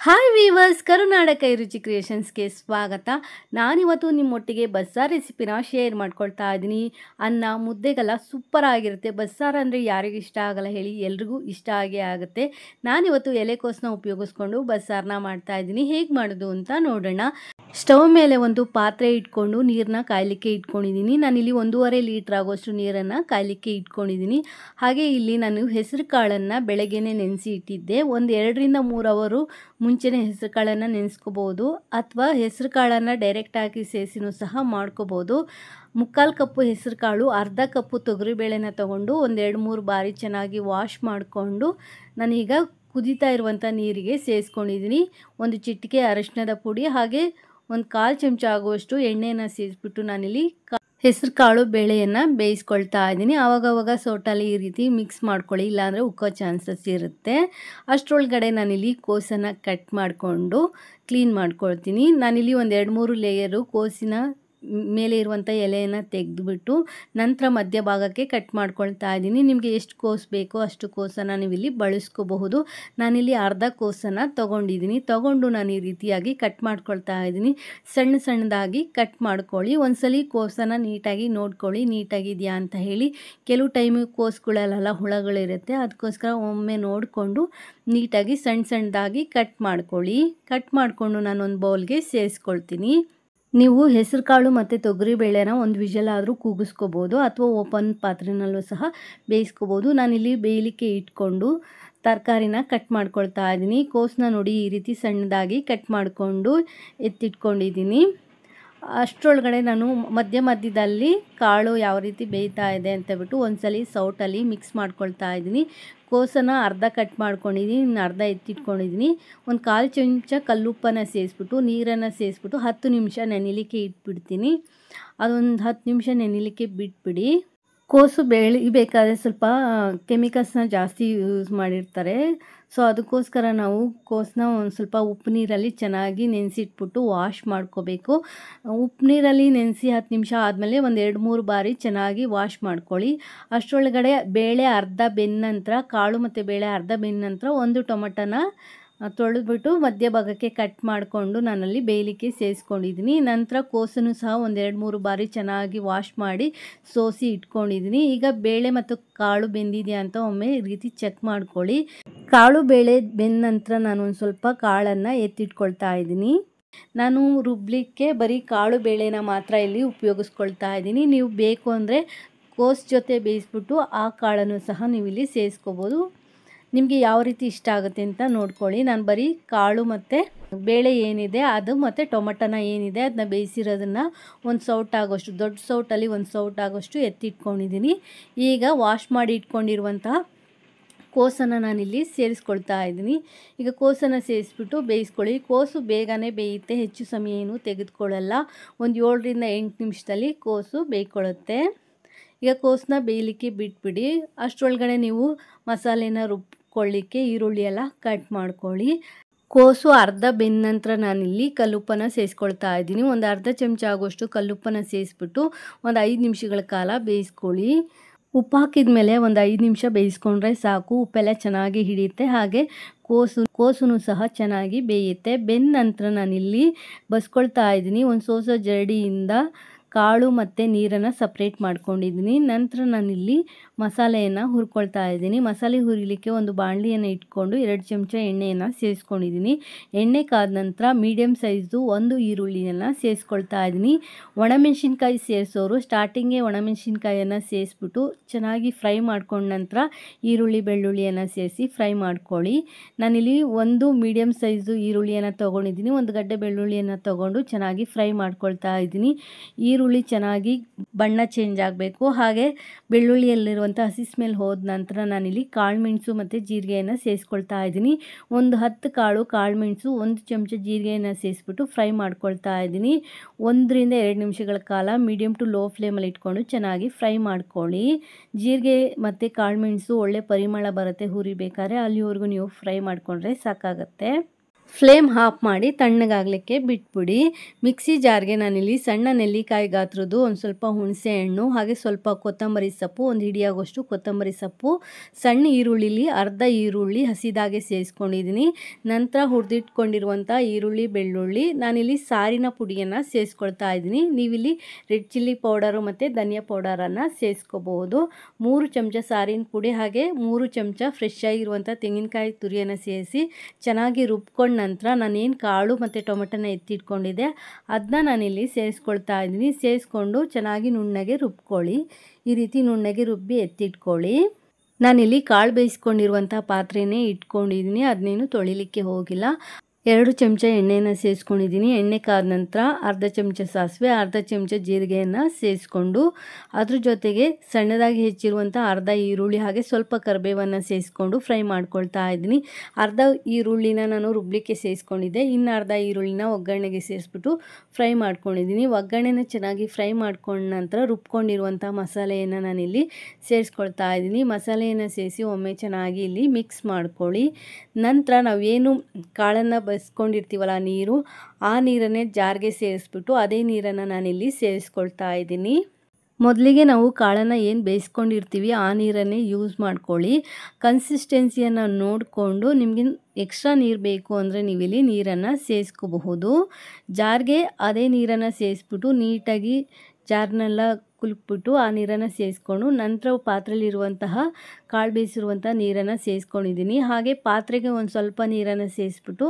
Hi viewers, ಕರುನಾಡ ಕೈರುಚಿ ಕ್ರಿಯೇಷನ್ಸ್ಗೆ ಸ್ವಾಗತ. ನಾನಿವತ್ತು ನಿಮ್ಮೊಟ್ಟಿಗೆ ಬಸ್ಸಾರು ರೆಸಿಪಿನ ಶೇರ್ ಮಾಡ್ಕೊಳ್ತಾ ಇದ್ದೀನಿ. ಅನ್ನ ಮುದ್ದೆಗೆಲ್ಲ ಸೂಪರ್ ಆಗಿರುತ್ತೆ. ಬಸ್ಸಾರು ಅಂದರೆ ಯಾರಿಗೂ ಇಷ್ಟ ಆಗಲ್ಲ ಹೇಳಿ, ಎಲ್ರಿಗೂ ಇಷ್ಟ ಆಗೇ ಆಗುತ್ತೆ. ನಾನಿವತ್ತು ಎಲೆಕೋಸನ್ನ ಉಪಯೋಗಿಸ್ಕೊಂಡು ಬಸ್ಸಾರನ್ನ ಮಾಡ್ತಾ ಇದ್ದೀನಿ. ಹೇಗೆ ಮಾಡೋದು ಅಂತ ನೋಡೋಣ. ಸ್ಟವ್ ಮೇಲೆ ಒಂದು ಪಾತ್ರೆ ಇಟ್ಕೊಂಡು ನೀರನ್ನ ಕಾಯಲಿಕ್ಕೆ ಇಟ್ಕೊಂಡಿದ್ದೀನಿ. ನಾನಿಲ್ಲಿ 1.5 ಲೀಟ್ರ್ ಆಗೋಷ್ಟು ನೀರನ್ನು ಕಾಯಲಿಕ್ಕೆ ಇಟ್ಕೊಂಡಿದ್ದೀನಿ. ಹಾಗೆ ಇಲ್ಲಿ ನಾನು ಹೆಸರು ಕಾಳನ್ನು ಬೆಳಗ್ಗೆನೇ ನೆನೆಸಿ ಇಟ್ಟಿದ್ದೆ. ಒಂದು 2 ರಿಂದ 3 ಅವರು ಮುಂಚೆನೇ ಹೆಸರು ಕಾಳನ್ನು ನೆನೆಸ್ಕೋಬೋದು, ಅಥವಾ ಹೆಸರು ಕಾಳನ್ನು ಡೈರೆಕ್ಟ್ ಹಾಕಿ ಸೇರಿಸಿನೂ ಸಹ ಮಾಡ್ಕೋಬೋದು. 3/4 ಕಪ್ಪು ಹೆಸರು ಕಾಳು, ಅರ್ಧ ಕಪ್ಪು ತೊಗರಿಬೇಳೆನ ತೊಗೊಂಡು ಒಂದು 2-3 ಬಾರಿ ಚೆನ್ನಾಗಿ ವಾಶ್ ಮಾಡಿಕೊಂಡು ನಾನೀಗ ಕುದೀತಾ ಇರುವಂಥ ನೀರಿಗೆ ಸೇರಿಸ್ಕೊಂಡಿದ್ದೀನಿ. ಒಂದು ಚಿಟಿಕೆ ಅರಿಶಿಣದ ಪುಡಿ ಹಾಗೆ ಒಂದು 1/4 ಚಮಚ ಆಗುವಷ್ಟು ಎಣ್ಣೆಯನ್ನು ಸೇರಿಸ್ಬಿಟ್ಟು ನಾನಿಲ್ಲಿ ಹೆಸರು ಕಾಳು ಬೇಳೆಯನ್ನು ಬೇಯಿಸ್ಕೊಳ್ತಾ ಇದ್ದೀನಿ. ಆವಾಗವಾಗ ಸೌಟಲ್ಲಿ ಈ ರೀತಿ ಮಿಕ್ಸ್ ಮಾಡ್ಕೊಳ್ಳಿ, ಇಲ್ಲಾಂದರೆ ಉಕ್ಕೋ ಚಾನ್ಸಸ್ ಇರುತ್ತೆ. ಅಷ್ಟರೊಳಗಡೆ ನಾನಿಲ್ಲಿ ಕೋಸನ್ನು ಕಟ್ ಮಾಡಿಕೊಂಡು ಕ್ಲೀನ್ ಮಾಡ್ಕೊಳ್ತೀನಿ. ನಾನಿಲ್ಲಿ ಒಂದು 2-3 ಲೇಯರು ಕೋಸಿನ ಮೇಲೆ ಇರುವಂಥ ಎಲೆಯನ್ನು ತೆಗೆದುಬಿಟ್ಟು ನಂತರ ಮಧ್ಯಭಾಗಕ್ಕೆ ಕಟ್ ಮಾಡ್ಕೊಳ್ತಾ ಇದ್ದೀನಿ. ನಿಮಗೆ ಎಷ್ಟು ಕೋಸು ಬೇಕೋ ಅಷ್ಟು ಕೋಸನ್ನು ನೀವಿಲ್ಲಿ ಬಳಸ್ಕೋಬಹುದು. ನಾನಿಲ್ಲಿ ಅರ್ಧ ಕೋಸನ್ನು ತೊಗೊಂಡು ನಾನು ಈ ರೀತಿಯಾಗಿ ಕಟ್ ಮಾಡ್ಕೊಳ್ತಾ ಇದ್ದೀನಿ. ಸಣ್ಣ ಸಣ್ಣದಾಗಿ ಕಟ್ ಮಾಡ್ಕೊಳ್ಳಿ. ಒಂದ್ಸಲಿ ಕೋಸನ್ನು ನೀಟಾಗಿ ನೋಡ್ಕೊಳ್ಳಿ, ನೀಟಾಗಿದೆಯಾ ಅಂತ ಹೇಳಿ. ಕೆಲವು ಟೈಮು ಕೋಸುಗಳಲ್ಲೆಲ್ಲ ಹುಳಗಳಿರುತ್ತೆ, ಅದಕ್ಕೋಸ್ಕರ ಒಮ್ಮೆ ನೋಡಿಕೊಂಡು ನೀಟಾಗಿ ಸಣ್ಣ ಸಣ್ಣದಾಗಿ ಕಟ್ ಮಾಡ್ಕೊಳ್ಳಿ. ಕಟ್ ಮಾಡಿಕೊಂಡು ನಾನೊಂದು ಬೌಲ್ಗೆ ಸೇರಿಸ್ಕೊಳ್ತೀನಿ. ನೀವು ಹೆಸರು ಕಾಳು ಮತ್ತು ತೊಗರಿಬೇಳೆನ ಒಂದು ವಿಷಲ್ ಆದರೂ ಕೂಗಿಸ್ಕೋಬೋದು, ಅಥವಾ ಓಪನ್ ಪಾತ್ರೆನಲ್ಲೂ ಸಹ ಬೇಯಿಸ್ಕೋಬೋದು. ನಾನಿಲ್ಲಿ ಬೇಯಲಿಕ್ಕೆ ಇಟ್ಕೊಂಡು ತರಕಾರಿನ ಕಟ್ ಮಾಡ್ಕೊಳ್ತಾ ಇದ್ದೀನಿ. ಕೋಸನ್ನ ನೋಡಿ ಈ ರೀತಿ ಸಣ್ಣದಾಗಿ ಕಟ್ ಮಾಡಿಕೊಂಡು ಎತ್ತಿಟ್ಕೊಂಡಿದ್ದೀನಿ. ಅಷ್ಟರೊಳಗಡೆ ನಾನು ಮಧ್ಯದಲ್ಲಿ ಕಾಳು ಯಾವ ರೀತಿ ಬೇಯ್ತಾ ಇದೆ ಅಂತ ಬಿಟ್ಟು ಒಂದ್ಸಲಿ ಸೌಟಲ್ಲಿ ಮಿಕ್ಸ್ ಮಾಡ್ಕೊಳ್ತಾ ಇದ್ದೀನಿ. ಕೋಸನ್ನು ಅರ್ಧ ಕಟ್ ಮಾಡ್ಕೊಂಡಿದ್ದೀನಿ, ಇನ್ನು ಅರ್ಧ ಎತ್ತಿಟ್ಕೊಂಡಿದ್ದೀನಿ. ಒಂದು 1/4 ಚಮಚ ಕಲ್ಲುಪ್ಪನ್ನು ಸೇರಿಸ್ಬಿಟ್ಟು ನೀರನ್ನು ಸೇರಿಸ್ಬಿಟ್ಟು 10 ನಿಮಿಷ ನೆನೆಯಲಿಕ್ಕೆ ಇಟ್ಬಿಡ್ತೀನಿ. ಅದೊಂದು 10 ನಿಮಿಷ ನೆನೆಯಲಿಕ್ಕೆ ಬಿಟ್ಬಿಡಿ. ಕೋಸು ಬೇಯಬೇಕಾದ್ರೆ ಸ್ವಲ್ಪ ಕೆಮಿಕಲ್ಸ್ನ ಜಾಸ್ತಿ ಯೂಸ್ ಮಾಡಿರ್ತಾರೆ. ಸೊ ಅದಕ್ಕೋಸ್ಕರ ನಾವು ಕೋಸನ್ನ ಒಂದು ಸ್ವಲ್ಪ ಉಪ್ಪು ನೀರಲ್ಲಿ ಚೆನ್ನಾಗಿ ನೆನೆಸಿಟ್ಬಿಟ್ಟು ವಾಶ್ ಮಾಡ್ಕೋಬೇಕು. ಉಪ್ಪು ನೀರಲ್ಲಿ ನೆನೆಸಿ 10 ನಿಮಿಷ ಆದಮೇಲೆ ಒಂದು 2-3 ಬಾರಿ ಚೆನ್ನಾಗಿ ವಾಶ್ ಮಾಡ್ಕೊಳ್ಳಿ. ಅಷ್ಟರೊಳಗಡೆ ಬೇಳೆ ಅರ್ಧ ಬೆಂದ ನಂತರ, ಕಾಳು ಮತ್ತು ಬೇಳೆ ಅರ್ಧ ಬೆಂದ ನಂತರ ಒಂದು ಟೊಮಟೊನ ತೊಳೆದ್ಬಿಟ್ಟು ಮಧ್ಯಭಾಗಕ್ಕೆ ಕಟ್ ಮಾಡಿಕೊಂಡು ನಾನಲ್ಲಿ ಬೇಯಲಿಕ್ಕೆ ಸೇರಿಸ್ಕೊಂಡಿದ್ದೀನಿ. ನಂತರ ಕೋಸನ್ನು ಸಹ ಒಂದು 2-3 ಬಾರಿ ಚೆನ್ನಾಗಿ ವಾಶ್ ಮಾಡಿ ಸೋಸಿ ಇಟ್ಕೊಂಡಿದ್ದೀನಿ. ಈಗ ಬೇಳೆ ಮತ್ತು ಕಾಳು ಬೆಂದಿದೆಯಾ ಅಂತ ಒಮ್ಮೆ ಈ ರೀತಿ ಚೆಕ್ ಮಾಡ್ಕೊಳ್ಳಿ. ಕಾಳು ಬೇಳೆ ಬೆಂದ ನಂತರ ನಾನು ಒಂದು ಸ್ವಲ್ಪ ಕಾಳನ್ನು ಎತ್ತಿಟ್ಕೊಳ್ತಾ ಇದ್ದೀನಿ. ನಾನು ರುಬ್ಲಿಕ್ಕೆ ಬರೀ ಕಾಳು ಬೇಳೆನ ಮಾತ್ರ ಇಲ್ಲಿ ಉಪಯೋಗಿಸ್ಕೊಳ್ತಾ ಇದ್ದೀನಿ. ನೀವು ಬೇಕು ಅಂದರೆ ಕೋಸು ಜೊತೆ ಬೇಯಿಸ್ಬಿಟ್ಟು ಆ ಕಾಳನ್ನು ಸಹ ನೀವು ಇಲ್ಲಿ ಸೇರಿಸ್ಕೋಬೋದು. ನಿಮಗೆ ಯಾವ ರೀತಿ ಇಷ್ಟ ಆಗುತ್ತೆ ಅಂತ ನೋಡ್ಕೊಳ್ಳಿ. ನಾನು ಬರೀ ಕಾಳು ಮತ್ತು ಬೇಳೆ ಏನಿದೆ ಅದು ಮತ್ತು ಟೊಮಟೊನ ಏನಿದೆ ಅದನ್ನ ಬೇಯಿಸಿರೋದನ್ನು ಒಂದು ಸೌಟಾಗೋಷ್ಟು, ದೊಡ್ಡ ಸೌಟಲ್ಲಿ ಒಂದು ಸೌಟಾಗೋಷ್ಟು ಎತ್ತಿಟ್ಕೊಂಡಿದ್ದೀನಿ. ಈಗ ವಾಶ್ ಮಾಡಿ ಇಟ್ಕೊಂಡಿರುವಂತಹ ಕೋಸನ್ನು ನಾನಿಲ್ಲಿ ಸೇರಿಸ್ಕೊಳ್ತಾ ಇದ್ದೀನಿ. ಈಗ ಕೋಸನ್ನು ಸೇರಿಸ್ಬಿಟ್ಟು ಬೇಯಿಸ್ಕೊಳ್ಳಿ. ಕೋಸು ಬೇಗನೆ ಬೇಯುತ್ತೆ, ಹೆಚ್ಚು ಸಮಯ ಏನು ತೆಗೆದುಕೊಳ್ಳಲ್ಲ. ಒಂದು 7 ರಿಂದ 8 ನಿಮಿಷದಲ್ಲಿ ಕೋಸು ಬೇಯ್ಕೊಳ್ಳುತ್ತೆ. ಈಗ ಕೋಸನ್ನ ಬೇಯಲಿಕ್ಕೆ ಬಿಟ್ಬಿಡಿ. ಅಷ್ಟರೊಳಗಡೆ ನೀವು ಮಸಾಲೆನ ರುಬ್ಕೊಳ್ಳಿಕ್ಕೆ ಈರುಳ್ಳಿ ಎಲ್ಲ ಕಟ್ ಮಾಡ್ಕೊಳ್ಳಿ. ಕೋಸು ಅರ್ಧ ಬೆಂದ ನಂತರ ನಾನಿಲ್ಲಿ ಕಲ್ಲುಪ್ಪನ್ನು ಸೇರಿಸ್ಕೊಳ್ತಾ ಇದ್ದೀನಿ. ಒಂದು ಅರ್ಧ ಚಮಚ ಆಗೋಷ್ಟು ಕಲ್ಲುಪ್ಪನ್ನು ಸೇರಿಸ್ಬಿಟ್ಟು ಒಂದು 5 ನಿಮಿಷಗಳ ಕಾಲ ಬೇಯಿಸ್ಕೊಳ್ಳಿ. ಉಪ್ಪು ಹಾಕಿದ ಮೇಲೆ ಒಂದು 5 ನಿಮಿಷ ಬೇಯಿಸ್ಕೊಂಡ್ರೆ ಸಾಕು. ಉಪ್ಪೆಲ್ಲ ಚೆನ್ನಾಗಿ ಹಿಡಿಯುತ್ತೆ, ಹಾಗೆ ಕೋಸು ಸಹ ಚೆನ್ನಾಗಿ ಬೇಯುತ್ತೆ. ಬೆಂದ ನಂತರ ನಾನಿಲ್ಲಿ ಬಸ್ಕೊಳ್ತಾ ಇದ್ದೀನಿ. ಒಂದು ಸೋಸೋ ಜರಡಿಯಿಂದ ಕಾಳು ಮತ್ತು ನೀರನ್ನು ಸಪ್ರೇಟ್ ಮಾಡ್ಕೊಂಡಿದ್ದೀನಿ. ನಂತರ ನಾನಿಲ್ಲಿ ಮಸಾಲೆಯನ್ನು ಹುರ್ಕೊಳ್ತಾ ಇದ್ದೀನಿ. ಮಸಾಲೆ ಹುರಿಲಿಕ್ಕೆ ಒಂದು ಬಾಣಲಿಯನ್ನು ಇಟ್ಕೊಂಡು 2 ಚಮಚ ಎಣ್ಣೆಯನ್ನು ಸೇರಿಸ್ಕೊಂಡಿದ್ದೀನಿ. ಎಣ್ಣೆ ಕಾದ ನಂತರ ಮೀಡಿಯಮ್ ಸೈಜು ಒಂದು ಈರುಳ್ಳಿಯನ್ನು ಸೇರಿಸ್ಕೊಳ್ತಾ ಇದ್ದೀನಿ. ಒಣಮೆಣಸಿನ್ಕಾಯಿ ಸೇರಿಸೋರು ಸ್ಟಾರ್ಟಿಂಗೇ ಒಣಮೆಣಸಿನ್ಕಾಯನ್ನು ಸೇರಿಸ್ಬಿಟ್ಟು ಚೆನ್ನಾಗಿ ಫ್ರೈ ಮಾಡ್ಕೊಂಡ ನಂತರ ಈರುಳ್ಳಿ ಬೆಳ್ಳುಳ್ಳಿಯನ್ನು ಸೇರಿಸಿ ಫ್ರೈ ಮಾಡ್ಕೊಳ್ಳಿ. ನಾನಿಲ್ಲಿ ಒಂದು ಮೀಡಿಯಮ್ ಸೈಜು ಈರುಳ್ಳಿಯನ್ನು ತೊಗೊಂಡಿದ್ದೀನಿ. ಒಂದು ಗಡ್ಡೆ ಬೆಳ್ಳುಳ್ಳಿಯನ್ನು ತೊಗೊಂಡು ಚೆನ್ನಾಗಿ ಫ್ರೈ ಮಾಡ್ಕೊಳ್ತಾ ಇದ್ದೀನಿ. ಈರುಳ್ಳಿ ಚೆನ್ನಾಗಿ ಬಣ್ಣ ಚೇಂಜ್ ಆಗಬೇಕು, ಹಾಗೆ ಬೆಳ್ಳುಳ್ಳಿಯಲ್ಲಿರುವಂಥ ಹಸಿ ಸ್ಮೆಲ್ ಹೋದ ನಂತರ ನಾನಿಲ್ಲಿ ಕಾಳುಮೆಣಸು ಮತ್ತು ಜೀರಿಗೆಯನ್ನು ಸೇರಿಸ್ಕೊಳ್ತಾ ಇದ್ದೀನಿ. ಒಂದು 10 ಕಾಳುಮೆಣಸು, 1 ಚಮಚ ಜೀರಿಗೆಯನ್ನು ಸೇರಿಸ್ಬಿಟ್ಟು ಫ್ರೈ ಮಾಡ್ಕೊಳ್ತಾ ಇದ್ದೀನಿ. 1 ರಿಂದ 2 ನಿಮಿಷಗಳ ಕಾಲ ಮೀಡಿಯಮ್ ಟು ಲೋ ಫ್ಲೇಮಲ್ಲಿ ಇಟ್ಕೊಂಡು ಚೆನ್ನಾಗಿ ಫ್ರೈ ಮಾಡ್ಕೊಳ್ಳಿ. ಜೀರಿಗೆ ಮತ್ತು ಕಾಳುಮೆಣಸು ಒಳ್ಳೆ ಪರಿಮಳ ಬರುತ್ತೆ ಹುರಿಬೇಕಾದ್ರೆ, ಅಲ್ಲಿವರೆಗೂ ನೀವು ಫ್ರೈ ಮಾಡಿಕೊಂಡ್ರೆ ಸಾಕಾಗತ್ತೆ. ಫ್ಲೇಮ್ ಆಫ್ ಮಾಡಿ ತಣ್ಣಗಾಗಲಿಕ್ಕೆ ಬಿಟ್ಬಿಡಿ. ಮಿಕ್ಸಿ ಜಾರ್ಗೆ ನಾನಿಲ್ಲಿ ಸಣ್ಣ ನೆಲ್ಲಿಕಾಯಿ ಗಾತ್ರದ್ದು ಒಂದು ಸ್ವಲ್ಪ ಹುಣಸೆ ಹಣ್ಣು, ಹಾಗೆ ಸ್ವಲ್ಪ ಕೊತ್ತಂಬರಿ ಸೊಪ್ಪು, ಒಂದು ಹಿಡಿಯಾಗೋಷ್ಟು ಕೊತ್ತಂಬರಿ ಸೊಪ್ಪು, ಸಣ್ಣ ಈರುಳ್ಳಿಲಿ ಅರ್ಧ ಈರುಳ್ಳಿ ಹಸಿದಾಗೆ ಸೇರಿಸ್ಕೊಂಡಿದ್ದೀನಿ. ನಂತರ ಹುರಿದಿಟ್ಕೊಂಡಿರುವಂಥ ಈರುಳ್ಳಿ ಬೆಳ್ಳುಳ್ಳಿ, ನಾನಿಲ್ಲಿ ಸಾರಿನ ಪುಡಿಯನ್ನು ಸೇರಿಸ್ಕೊಳ್ತಾ ಇದ್ದೀನಿ. ನೀವಿಲ್ಲಿ ರೆಡ್ ಚಿಲ್ಲಿ ಪೌಡರು ಮತ್ತು ಧನಿಯಾ ಪೌಡರನ್ನು ಸೇರಿಸ್ಕೋಬಹುದು. 3 ಚಮಚ ಸಾರಿನ ಪುಡಿ ಹಾಗೆ 3 ಚಮಚ ಫ್ರೆಶ್ ಆಗಿರುವಂಥ ತೆಂಗಿನಕಾಯಿ ತುರಿಯನ್ನು ಸೇರಿಸಿ ಚೆನ್ನಾಗಿ ರುಬ್ಕೊಂಡು ನಂತರ ನಾನೇನು ಕಾಳು ಮತ್ತು ಟೊಮೆಟೊನ ಎತ್ತಿಟ್ಕೊಂಡಿದ್ದೆ ಅದನ್ನ ನಾನಿಲ್ಲಿ ಸೇರಿಸ್ಕೊಳ್ತಾ ಇದ್ದೀನಿ. ಸೇರಿಸ್ಕೊಂಡು ಚೆನ್ನಾಗಿ ನುಣ್ಣಗೆ ರುಬ್ಕೊಳ್ಳಿ. ಈ ರೀತಿ ನುಣ್ಣಗೆ ರುಬ್ಬಿ ಎತ್ತಿಟ್ಕೊಳ್ಳಿ. ನಾನಿಲ್ಲಿ ಕಾಳು ಬೇಯಿಸ್ಕೊಂಡಿರುವಂಥ ಪಾತ್ರೆನೇ ಇಟ್ಕೊಂಡಿದ್ದೀನಿ, ಅದನ್ನೇನು ತೊಳಿಲಿಕ್ಕೆ ಹೋಗಿಲ್ಲ. 2 ಚಮಚ ಎಣ್ಣೆನ ಸೇರಿಸ್ಕೊಂಡಿದ್ದೀನಿ. ಎಣ್ಣೆ ಕಾದ ನಂತರ ಅರ್ಧ ಚಮಚ ಸಾಸಿವೆ, ಅರ್ಧ ಚಮಚ ಜೀರಿಗೆಯನ್ನು ಸೇರಿಸ್ಕೊಂಡು ಅದ್ರ ಜೊತೆಗೆ ಸಣ್ಣದಾಗಿ ಹೆಚ್ಚಿರುವಂಥ ಅರ್ಧ ಈರುಳ್ಳಿ ಹಾಗೆ ಸ್ವಲ್ಪ ಕರಿಬೇವನ್ನು ಸೇರಿಸ್ಕೊಂಡು ಫ್ರೈ ಮಾಡ್ಕೊಳ್ತಾ ಇದ್ದೀನಿ. ಅರ್ಧ ಈರುಳ್ಳಿನ ನಾನು ರುಬ್ಲಿಕ್ಕೆ ಸೇರಿಸ್ಕೊಂಡಿದ್ದೆ, ಇನ್ನು ಅರ್ಧ ಈರುಳ್ಳಿನ ಒಗ್ಗರಣೆಗೆ ಸೇರಿಸ್ಬಿಟ್ಟು ಫ್ರೈ ಮಾಡ್ಕೊಂಡಿದ್ದೀನಿ. ಒಗ್ಗರಣೆನ ಚೆನ್ನಾಗಿ ಫ್ರೈ ಮಾಡ್ಕೊಂಡ ನಂತರ ರುಬ್ಕೊಂಡಿರುವಂಥ ಮಸಾಲೆಯನ್ನು ನಾನಿಲ್ಲಿ ಸೇರಿಸ್ಕೊಳ್ತಾ ಇದ್ದೀನಿ. ಮಸಾಲೆಯನ್ನು ಸೇರಿಸಿ ಒಮ್ಮೆ ಚೆನ್ನಾಗಿ ಇಲ್ಲಿ ಮಿಕ್ಸ್ ಮಾಡ್ಕೊಳ್ಳಿ. ನಂತರ ನಾವೇನು ಕಾಳನ್ನು ಬಸ್ಕೊಂಡಿರ್ತೀವಲ್ಲ ನೀರು, ಆ ನೀರನ್ನೇ ಜಾರ್ಗೆ ಸೇರಿಸ್ಬಿಟ್ಟು ಅದೇ ನೀರನ್ನು ನಾನಿಲ್ಲಿ ಸೇರಿಸ್ಕೊಳ್ತಾ ಇದ್ದೀನಿ. ಮೊದಲಿಗೆ ನಾವು ಕಾಳನ್ನು ಏನು ಬೇಯಿಸ್ಕೊಂಡಿರ್ತೀವಿ ಆ ನೀರನ್ನೇ ಯೂಸ್ ಮಾಡ್ಕೊಳ್ಳಿ. ಕನ್ಸಿಸ್ಟೆನ್ಸಿಯನ್ನು ನೋಡಿಕೊಂಡು ನಿಮಗೆ ಎಕ್ಸ್ಟ್ರಾ ನೀರು ಬೇಕು ಅಂದರೆ ನೀವಿಲ್ಲಿ ನೀರನ್ನು ಸೇರಿಸ್ಕೋಬಹುದು. ಜಾರ್ಗೆ ಅದೇ ನೀರನ್ನು ಸೇರಿಸ್ಬಿಟ್ಟು ನೀಟಾಗಿ ಜಾರ್ನೆಲ್ಲ ಕುಲ್ಕ್ಬಿಟ್ಟು ಆ ನೀರನ್ನು ಸೇರಿಸ್ಕೊಂಡು ನಂತರ ಪಾತ್ರೆಯಲ್ಲಿರುವಂತಹ ಕಾಳು ಬೇಯಿಸಿರುವಂಥ ನೀರನ್ನು ಸೇರಿಸ್ಕೊಂಡಿದ್ದೀನಿ. ಹಾಗೆ ಪಾತ್ರೆಗೆ ಒಂದು ಸ್ವಲ್ಪ ನೀರನ್ನು ಸೇರಿಸ್ಬಿಟ್ಟು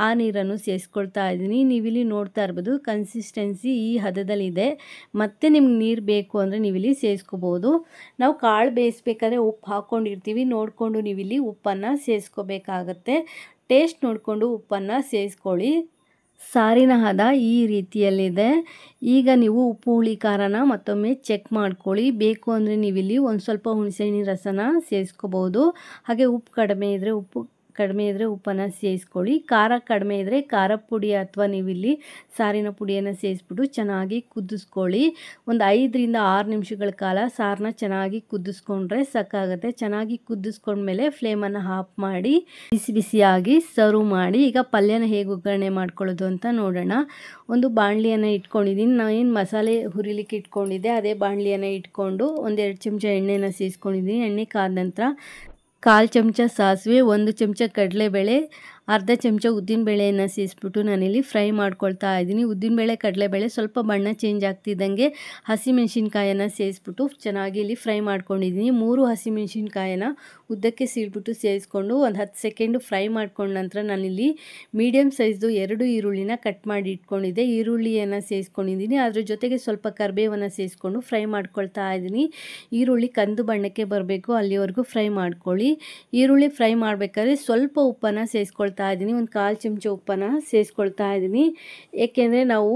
ಆ ನೀರನ್ನು ಸೇರಿಸ್ಕೊಳ್ತಾ ಇದ್ದೀನಿ. ನೀವಿಲ್ಲಿ ನೋಡ್ತಾ ಇರ್ಬೋದು ಕನ್ಸಿಸ್ಟೆನ್ಸಿ ಈ ಹದದಲ್ಲಿದೆ. ಮತ್ತೆ ನಿಮ್ಗೆ ನೀರು ಬೇಕು ಅಂದರೆ ನೀವಿಲ್ಲಿ ಸೇರಿಸ್ಕೋಬೋದು. ನಾವು ಕಾಳು ಬೇಯಿಸ್ಬೇಕಾದ್ರೆ ಉಪ್ಪು ಹಾಕ್ಕೊಂಡಿರ್ತೀವಿ, ನೋಡಿಕೊಂಡು ನೀವಿಲ್ಲಿ ಉಪ್ಪನ್ನು ಸೇರಿಸ್ಕೋಬೇಕಾಗತ್ತೆ. ಟೇಸ್ಟ್ ನೋಡಿಕೊಂಡು ಉಪ್ಪನ್ನು ಸೇರಿಸ್ಕೊಳ್ಳಿ. ಸಾರಿನ ಹದ ಈ ರೀತಿಯಲ್ಲಿದೆ. ಈಗ ನೀವು ಉಪ್ಪು ಹುಳಿ ಖಾರನ ಮತ್ತೊಮ್ಮೆ ಚೆಕ್ ಮಾಡ್ಕೊಳ್ಳಿ. ಬೇಕು ಅಂದರೆ ನೀವಿಲ್ಲಿ ಒಂದು ಸ್ವಲ್ಪ ಹುಣಸೆಹಣ್ಣಿನ ರಸನ ಸೇರಿಸ್ಕೋಬೋದು. ಹಾಗೆ ಉಪ್ಪು ಕಡಿಮೆ ಇದ್ದರೆ ಉಪ್ಪನ್ನು ಸೇರಿಸ್ಕೊಳ್ಳಿ. ಖಾರ ಕಡಿಮೆ ಇದ್ದರೆ ಖಾರ ಪುಡಿ ಅಥವಾ ನೀವಿಲ್ಲಿ ಸಾರಿನ ಪುಡಿಯನ್ನು ಸೇರಿಸ್ಬಿಟ್ಟು ಚೆನ್ನಾಗಿ ಕುದಿಸ್ಕೊಳ್ಳಿ. ಒಂದು 5ರಿಂದ 6 ನಿಮಿಷಗಳ ಕಾಲ ಸಾರನ್ನ ಚೆನ್ನಾಗಿ ಕುದಿಸ್ಕೊಂಡ್ರೆ ಸಾಕಾಗುತ್ತೆ. ಚೆನ್ನಾಗಿ ಕುದಿಸ್ಕೊಂಡ್ಮೇಲೆ ಫ್ಲೇಮನ್ನು ಆಫ್ ಮಾಡಿ ಬಿಸಿ ಬಿಸಿಯಾಗಿ ಸರ್ವ್ ಮಾಡಿ. ಈಗ ಪಲ್ಯನ ಹೇಗೆ ಒಗ್ಗರಣೆ ಮಾಡ್ಕೊಳ್ಳೋದು ಅಂತ ನೋಡೋಣ. ಒಂದು ಬಾಣಲಿಯನ್ನು ಇಟ್ಕೊಂಡಿದ್ದೀನಿ. ನಾನು ಏನು ಮಸಾಲೆ ಹುರಿಲಿಕ್ಕೆ ಇಟ್ಕೊಂಡಿದ್ದೆ ಅದೇ ಬಾಣಲಿಯನ್ನು ಇಟ್ಕೊಂಡು 1-2 ಚಮಚ ಎಣ್ಣೆನ ಸೇರಿಸ್ಕೊಂಡಿದ್ದೀನಿ. ಎಣ್ಣೆ ಕಾದ ನಂತರ 1/4 ಚಮಚ ಸಾಸಿವೆ, 1 ಚಮಚ ಕಡಲೆಬೇಳೆ, ಅರ್ಧ ಚಮಚ ಉದ್ದಿನಬೇಳೆಯನ್ನು ಸೇರಿಸ್ಬಿಟ್ಟು ನಾನಿಲ್ಲಿ ಫ್ರೈ ಮಾಡ್ಕೊಳ್ತಾ ಇದ್ದೀನಿ. ಉದ್ದಿನಬೇಳೆ ಕಡಲೆಬೇಳೆ ಸ್ವಲ್ಪ ಬಣ್ಣ ಚೇಂಜ್ ಆಗ್ತಿದ್ದಂಗೆ ಹಸಿಮೆಣ್ಸಿನ್ಕಾಯನ್ನು ಸೇರಿಸ್ಬಿಟ್ಟು ಚೆನ್ನಾಗಿ ಇಲ್ಲಿ ಫ್ರೈ ಮಾಡ್ಕೊಂಡಿದ್ದೀನಿ. 3 ಹಸಿಮೆಣ್ಸಿನ್ಕಾಯನ್ನು ಉದ್ದಕ್ಕೆ ಸೀಳ್ಬಿಟ್ಟು ಸೇರಿಸ್ಕೊಂಡು ಒಂದು 10 ಸೆಕೆಂಡು ಫ್ರೈ ಮಾಡ್ಕೊಂಡ ನಂತರ ನಾನಿಲ್ಲಿ ಮೀಡಿಯಮ್ ಸೈಜ್ದು 2 ಈರುಳ್ಳಿನ ಕಟ್ ಮಾಡಿ ಇಟ್ಕೊಂಡಿದ್ದೆ. ಈರುಳ್ಳಿಯನ್ನು ಸೇರಿಸ್ಕೊಂಡಿದ್ದೀನಿ. ಅದ್ರ ಜೊತೆಗೆ ಸ್ವಲ್ಪ ಕರಿಬೇವನ್ನು ಸೇರಿಸ್ಕೊಂಡು ಫ್ರೈ ಮಾಡ್ಕೊಳ್ತಾ ಇದ್ದೀನಿ. ಈರುಳ್ಳಿ ಕಂದು ಬಣ್ಣಕ್ಕೆ ಬರಬೇಕು, ಅಲ್ಲಿವರೆಗೂ ಫ್ರೈ ಮಾಡ್ಕೊಳ್ಳಿ. ಈರುಳ್ಳಿ ಫ್ರೈ ಮಾಡಬೇಕಾದ್ರೆ ಸ್ವಲ್ಪ ಉಪ್ಪನ್ನು ಸೇರಿಸ್ಕೊಳ್ತಾ ಇದ್ದೀನಿ. ಒಂದು 1/4 ಚಮಚ ಉಪ್ಪನ್ನು ಸೇರಿಸ್ಕೊಳ್ತಾ ಇದ್ದೀನಿ. ಏಕೆಂದರೆ ನಾವು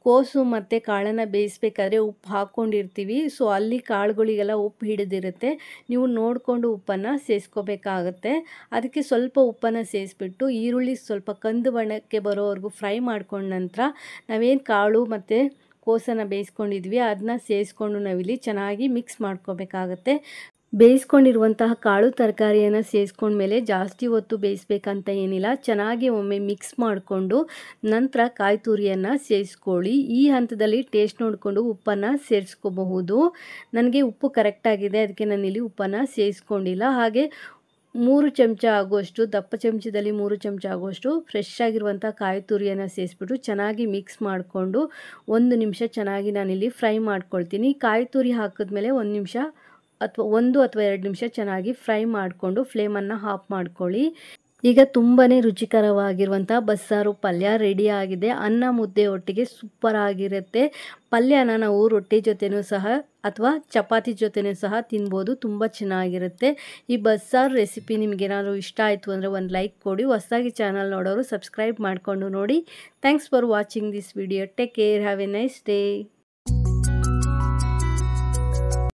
ಕೋಸು ಮತ್ತು ಕಾಳನ್ನು ಬೇಯಿಸ್ಬೇಕಾದ್ರೆ ಉಪ್ಪು ಹಾಕ್ಕೊಂಡಿರ್ತೀವಿ. ಸೊ ಅಲ್ಲಿ ಕಾಳುಗಳಿಗೆಲ್ಲ ಉಪ್ಪು ಹಿಡಿದಿರುತ್ತೆ. ನೀವು ನೋಡಿಕೊಂಡು ಉಪ್ಪನ್ನು ಸೇರಿಸ್ಕೋಬೇಕಾಗತ್ತೆ. ಅದಕ್ಕೆ ಸ್ವಲ್ಪ ಉಪ್ಪನ್ನು ಸೇರಿಸ್ಬಿಟ್ಟು ಈರುಳ್ಳಿ ಸ್ವಲ್ಪ ಕಂದು ಬಣ್ಣಕ್ಕೆ ಬರೋವರೆಗೂ ಫ್ರೈ ಮಾಡ್ಕೊಂಡ ನಂತರ ನಾವೇನು ಕಾಳು ಮತ್ತು ಕೋಸನ್ನು ಬೇಯಿಸ್ಕೊಂಡಿದ್ವಿ ಅದನ್ನ ಸೇರಿಸ್ಕೊಂಡು ನಾವಿಲ್ಲಿ ಚೆನ್ನಾಗಿ ಮಿಕ್ಸ್ ಮಾಡ್ಕೋಬೇಕಾಗತ್ತೆ. ಬೇಯಿಸ್ಕೊಂಡಿರುವಂತಹ ಕಾಳು ತರಕಾರಿಯನ್ನು ಸೇರಿಸ್ಕೊಂಡ್ಮೇಲೆ ಜಾಸ್ತಿ ಹೊತ್ತು ಬೇಯಿಸ್ಬೇಕಂತ ಏನಿಲ್ಲ. ಚೆನ್ನಾಗಿ ಒಮ್ಮೆ ಮಿಕ್ಸ್ ಮಾಡಿಕೊಂಡು ನಂತರ ಕಾಯಿ ತುರಿಯನ್ನು ಸೇರಿಸ್ಕೊಳ್ಳಿ. ಈ ಹಂತದಲ್ಲಿ ಟೇಸ್ಟ್ ನೋಡಿಕೊಂಡು ಉಪ್ಪನ್ನು ಸೇರಿಸ್ಕೋಬಹುದು. ನನಗೆ ಉಪ್ಪು ಕರೆಕ್ಟಾಗಿದೆ, ಅದಕ್ಕೆ ನಾನಿಲ್ಲಿ ಉಪ್ಪನ್ನು ಸೇರಿಸ್ಕೊಂಡಿಲ್ಲ. ಹಾಗೆ 3 ಚಮಚ ಆಗುವಷ್ಟು, ದಪ್ಪ ಚಮಚದಲ್ಲಿ 3 ಚಮಚ ಆಗುವಷ್ಟು ಫ್ರೆಶ್ ಆಗಿರುವಂಥ ಕಾಯಿ ತುರಿಯನ್ನು ಸೇರಿಸ್ಬಿಟ್ಟು ಚೆನ್ನಾಗಿ ಮಿಕ್ಸ್ ಮಾಡಿಕೊಂಡು 1 ನಿಮಿಷ ಚೆನ್ನಾಗಿ ನಾನಿಲ್ಲಿ ಫ್ರೈ ಮಾಡ್ಕೊಳ್ತೀನಿ. ಕಾಯಿ ತುರಿ ಹಾಕಿದ್ಮೇಲೆ 1 ನಿಮಿಷ ಅಥವಾ 1 ಅಥವಾ 2 ನಿಮಿಷ ಚೆನ್ನಾಗಿ ಫ್ರೈ ಮಾಡಿಕೊಂಡು ಫ್ಲೇಮನ್ನು ಆಫ್ ಮಾಡ್ಕೊಳ್ಳಿ. ಈಗ ತುಂಬಾ ರುಚಿಕರವಾಗಿರುವಂಥ ಬಸ್ಸಾರು ಪಲ್ಯ ರೆಡಿ ಆಗಿದೆ. ಅನ್ನ ಮುದ್ದೆ ಒಟ್ಟಿಗೆ ಸೂಪರ್ ಆಗಿರುತ್ತೆ. ಪಲ್ಯನ ನಾವು ರೊಟ್ಟಿ ಜೊತೆನೂ ಸಹ ಅಥವಾ ಚಪಾತಿ ಜೊತೆನೂ ಸಹ ತಿನ್ಬೋದು, ತುಂಬ ಚೆನ್ನಾಗಿರುತ್ತೆ. ಈ ಬಸ್ಸಾರು ರೆಸಿಪಿ ನಿಮಗೇನಾದರೂ ಇಷ್ಟ ಆಯಿತು ಅಂದರೆ ಒಂದು ಲೈಕ್ ಕೊಡಿ. ಹೊಸದಾಗಿ ಚಾನಲ್ ನೋಡೋರು ಸಬ್ಸ್ಕ್ರೈಬ್ ಮಾಡಿಕೊಂಡು ನೋಡಿ. Thanks for watching this video. Take care, have A nice day.